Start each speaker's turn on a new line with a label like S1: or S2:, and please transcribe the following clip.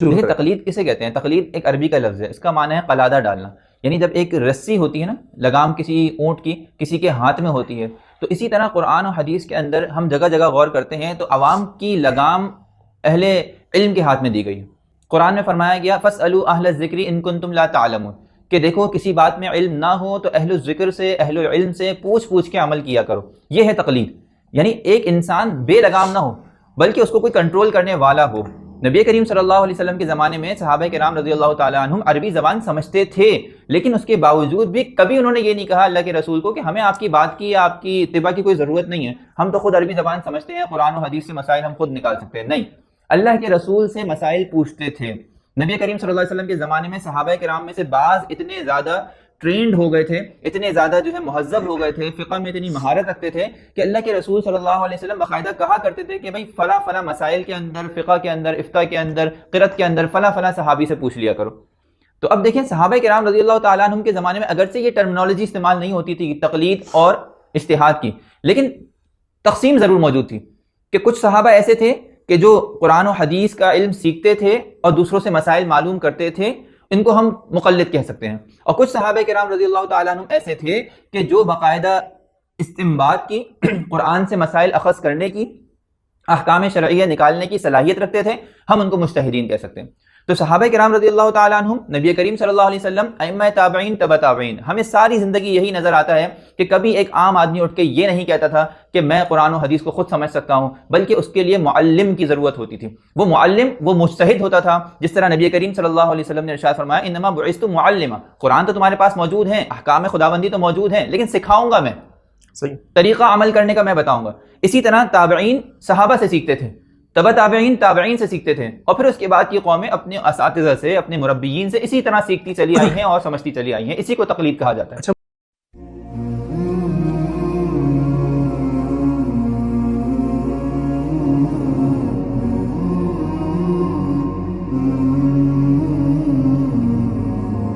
S1: دیکھیں تقلید کسے کہتے ہیں؟ تقلید ایک عربی کا لفظ ہے، اس کا معنی ہے قلادہ ڈالنا، یعنی جب ایک رسی ہوتی ہے نا، لگام کسی اونٹ کی کسی کے ہاتھ میں ہوتی ہے، تو اسی طرح قرآن و حدیث کے اندر ہم جگہ جگہ غور کرتے ہیں تو عوام کی لگام اہل علم کے ہاتھ میں دی گئی ہے۔ قرآن میں فرمایا گیا فَاسْأَلُوا أَهْلَ الذِّكْرِ إِن كُنتُمْ لَا تَعْلَمُونَ، کہ دیکھو کسی بات میں علم نہ ہو تو اہل الذکر سے، اہل علم سے پوچھ کے عمل کیا کرو۔ یہ ہے تقلید، یعنی ایک انسان بے لگام نہ ہو بلکہ اس کو کوئی کنٹرول کرنے والا ہو۔ نبی کریم صلی اللہ علیہ وسلم کے زمانے میں صحابہ کرام رضی اللہ تعالیٰ عنہم عربی زبان سمجھتے تھے، لیکن اس کے باوجود بھی کبھی انہوں نے یہ نہیں کہا اللہ کے رسول کو کہ ہمیں آپ کی بات کی یا آپ کی اتباع کی کوئی ضرورت نہیں ہے، ہم تو خود عربی زبان سمجھتے ہیں، قرآن و حدیث سے مسائل ہم خود نکال سکتے ہیں۔ نہیں، اللہ کے رسول سے مسائل پوچھتے تھے۔ نبی کریم صلی اللہ علیہ وسلم کے زمانے میں صحابہ کرام میں سے بعض اتنے زیادہ ٹرینڈ ہو گئے تھے، اتنے زیادہ جو ہے مہذب ہو گئے تھے، فقہ میں اتنی مہارت رکھتے تھے کہ اللہ کے رسول صلی اللہ علیہ وسلم باقاعدہ کہا کرتے تھے کہ بھائی فلاں فلاں مسائل کے اندر، فقہ کے اندر، افتاء کے اندر، قرأت کے اندر فلاں فلاں صحابی سے پوچھ لیا کرو۔ تو اب دیکھیں صحابہ کرام رضی اللہ تعالیٰ عنہم کے زمانے میں اگرچہ یہ ٹرمنالوجی استعمال نہیں ہوتی تھی تقلید اور اجتہاد کی، لیکن تقسیم ضرور موجود تھی کہ کچھ صحابہ ایسے تھے کہ جو قرآن و حدیث کا علم سیکھتے تھے اور دوسروں سے مسائل معلوم کرتے تھے، ان کو ہم مقلد کہہ سکتے ہیں، اور کچھ صحابہ کرام رضی اللہ تعالیٰ عنہ ایسے تھے کہ جو باقاعدہ استنباط کی، قرآن سے مسائل اخذ کرنے کی، احکام شرعیہ نکالنے کی صلاحیت رکھتے تھے، ہم ان کو مجتہدین کہہ سکتے ہیں۔ تو صحابہ کرام رضی اللہ تعالیٰ عنہم، نبی کریم صلی اللہ علیہ وسلم، ائمہ تابعین، تبع تابعین، ہمیں ساری زندگی یہی نظر آتا ہے کہ کبھی ایک عام آدمی اٹھ کے یہ نہیں کہتا تھا کہ میں قرآن و حدیث کو خود سمجھ سکتا ہوں، بلکہ اس کے لیے معلم کی ضرورت ہوتی تھی۔ وہ معلم، وہ مجتہد ہوتا تھا، جس طرح نبی کریم صلی اللہ علیہ وسلم نے ارشاد فرمایا انما بعثت معلما، قرآن تو تمہارے پاس موجود ہیں، احکام خداوندی تو موجود ہیں، لیکن سکھاؤں گا میں،
S2: صحیح
S1: طریقہ عمل کرنے کا میں بتاؤں گا۔ اسی طرح تابعین صحابہ سے سیکھتے تھے، تبع تابعین تابعین سے سیکھتے تھے، اور پھر اس کے بعد کی قومیں اپنے اساتذہ سے، اپنے مربیین سے اسی طرح سیکھتی چلی آئی ہیں اور سمجھتی چلی آئی ہیں۔ اسی کو تقلید کہا جاتا ہے۔